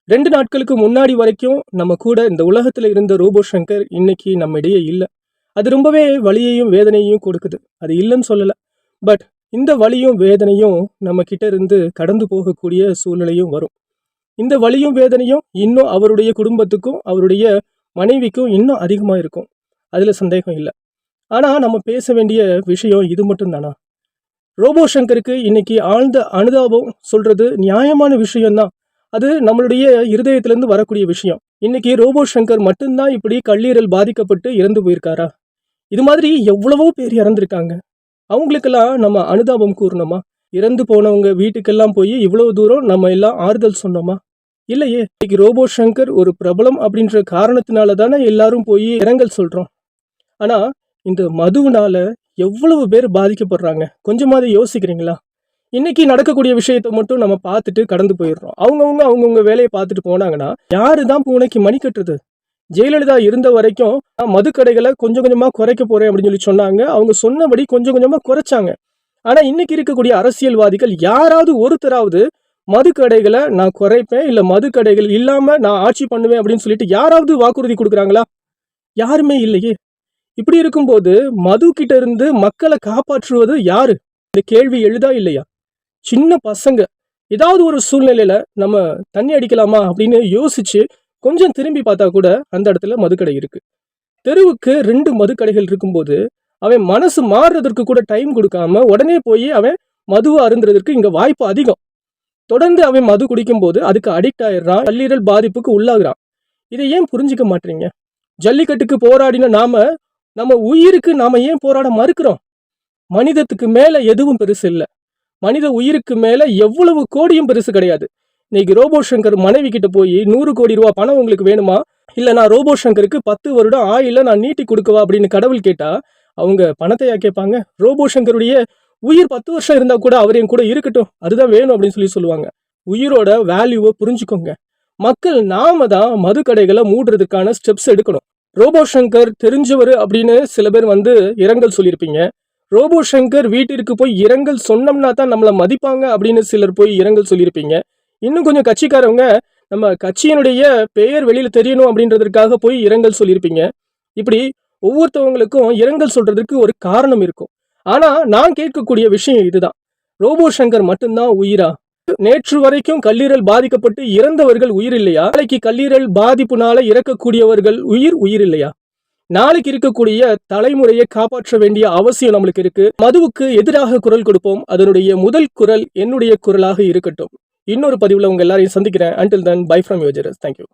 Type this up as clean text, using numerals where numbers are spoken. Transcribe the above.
2 நாட்களுக்கு முன்னாடி வரைக்கும் நம்ம கூட இந்த உலகத்துல இருந்த ரோபோ சங்கர் இன்னைக்கு நம்ம இடையே இல்ல. அது ரொம்பவே வலியையும், வேதனையையும் கொடுக்குது. அது இல்லன்னு சொல்லல. பட் இந்த வலியும், வேதனையும் நம்ம கிட்ட இருந்து கடந்து போகக்கூடிய சூழ்நிலையும் வரும். இந்த வலியும், வேதனையும் இன்னும் அவருடைய குடும்பத்துக்கும், அவருடைய மனைவிக்கும் இன்னும் அதிகமா இருக்கும். அதுல சந்தேகம் இல்ல. ஆனா நம்ம பேச வேண்டிய விஷயம் இது மட்டும் தானா? ரோபோ சங்கருக்கு இன்னைக்கு ஆழ்ந்த அனுதாபம் சொல்றது நியாயமான விஷயம்தான். அது நம்மளுடைய இருதயத்திலிருந்து வரக்கூடிய விஷயம். இன்னைக்கு ரோபோ சங்கர் மட்டும்தான் இப்படி கல்லீரல் பாதிக்கப்பட்டு இறந்து போயிருக்காரா? இது மாதிரி எவ்வளவோ பேர் இறந்திருக்காங்க. அவங்களுக்கெல்லாம் நம்ம அனுதாபம் கூறணுமா? இறந்து போனவங்க வீட்டுக்கெல்லாம் போய் இவ்வளவு தூரம் நம்ம எல்லாம் ஆறுதல் சொன்னோமா? இல்லையே. இன்னைக்கு ரோபோ சங்கர் ஒரு பிரபலம் அப்படின்ற காரணத்தினால தானே எல்லாரும் போய் இரங்கல் சொல்றோம். ஆனா இந்த மதுவுனால எவ்வளவு பேர் பாதிக்கப்படுறாங்க கொஞ்சமாவது யோசிக்கிறீங்களா? இன்னைக்கு நடக்கக்கூடிய விஷயத்தை மட்டும் நம்ம பார்த்துட்டு கடந்து போயிடுறோம். அவங்கவுங்க வேலையை பார்த்துட்டு போனாங்கன்னா யாரு தான் பூனைக்கு மணி கட்டுறது? ஜெயலலிதா இருந்த வரைக்கும் நான் மதுக்கடைகளை கொஞ்சம் கொஞ்சமா குறைக்க போறேன் அப்படின்னு சொல்லி சொன்னாங்க. அவங்க சொன்னபடி கொஞ்சம் கொஞ்சமா குறைச்சாங்க. ஆனா இன்னைக்கு இருக்கக்கூடிய அரசியல்வாதிகள் யாராவது ஒருத்தராவது மதுக்கடைகளை நான் குறைப்பேன், இல்ல மதுக்கடைகள் இல்லாம நான் ஆட்சி பண்ணுவேன் அப்படின்னு சொல்லிட்டு யாராவது வாக்குறுதி கொடுக்குறாங்களா? யாருமே இல்லையே. இப்படி இருக்கும்போது மது கிட்ட இருந்து மக்களை காப்பாற்றுவது யாரு? இந்த கேள்வி எழுதா இல்லையா? சின்ன பசங்க ஏதாவது ஒரு சூழ்நிலையில நம்ம தண்ணி அடிக்கலாமா அப்படின்னு யோசிச்சு கொஞ்சம் திரும்பி பார்த்தா கூட அந்த இடத்துல மதுக்கடை இருக்கு. தெருவுக்கு 2 மதுக்கடைகள் இருக்கும்போது அவன் மனசு மாறுறதற்கு கூட டைம் கொடுக்காம உடனே போய் அவன் மதுவை அருந்துறதுக்கு இங்க வாய்ப்பு அதிகம். தொடர்ந்து அவன் மது குடிக்கும் போது அதுக்கு அடிக்ட் ஆயிடுறான், கல்லீரல் பாதிப்புக்கு உள்ளாகிறான். இதை ஏன் புரிஞ்சுக்க மாட்டீங்க? ஜல்லிக்கட்டுக்கு போராடின நம்ம உயிருக்கு நாம ஏன் போராட மறுக்கிறோம்? மனிதத்துக்கு மேல எதுவும் பெருசு இல்லை. மனித உயிருக்கு மேல எவ்வளவு கோடியும் பெருசு கிடையாது. இன்னைக்கு ரோபோ சங்கர் மனைவி கிட்ட போய் 100 கோடி ரூபாய் பணம் உங்களுக்கு வேணுமா, இல்ல நான் ரோபோ சங்கருக்கு 10 வருடம் ஆயில நான் நீட்டி கொடுக்கவா அப்படின்னு கடவுள் கேட்டா அவங்க பணத்தையா கேட்பாங்க? ரோபோ சங்கருடைய உயிர் 10 வருஷம் இருந்தா கூட அவர் என் கூட இருக்கட்டும், அதுதான் வேணும் அப்படின்னு சொல்லுவாங்க. உயிரோட வேல்யூவை புரிஞ்சுக்கோங்க. மக்கள் நாம தான் மது கடைகளை மூடுறதுக்கான ஸ்டெப்ஸ் எடுக்கணும். ரோபோ சங்கர் தெரிஞ்சவர் அப்படின்னு சில பேர் இரங்கல் சொல்லியிருப்பீங்க. ரோபோ சங்கர் வீட்டிற்கு போய் இரங்கல் சொன்னோம்னா தான் நம்மளை மதிப்பாங்க அப்படின்னு சிலர் போய் இரங்கல் சொல்லியிருப்பீங்க. இன்னும் கொஞ்சம் கட்சிக்காரவங்க நம்ம கட்சியினுடைய பெயர் வெளியில தெரியணும் அப்படின்றதுக்காக போய் இரங்கல் சொல்லியிருப்பீங்க. இப்படி ஒவ்வொருத்தவங்களுக்கும் இரங்கல் சொல்றதுக்கு ஒரு காரணம் இருக்கும். ஆனா நான் கேட்கக்கூடிய விஷயம் இதுதான். ரோபோ சங்கர் மட்டும்தான் உயிரா? நேற்று வரைக்கும் கல்லீரல் பாதிக்கப்பட்டு இறந்தவர்கள் உயிர் இல்லையா? நாளைக்கு கல்லீரல் பாதிப்புனால இறக்கக்கூடியவர்கள் உயிர் இல்லையா? நாளைக்கு இருக்கக்கூடிய தலைமுறையை காப்பாற்ற வேண்டிய அவசியம் நம்மளுக்கு இருக்கு. மதுவுக்கு எதிராக குரல் கொடுப்போம். அதனுடைய முதல் குரல் என்னுடைய குரலாக இருக்கட்டும். இன்னொரு பதிவுல உங்க எல்லாரையும் சந்திக்கிறேன். Until then, bye from your Jairus. Thank you.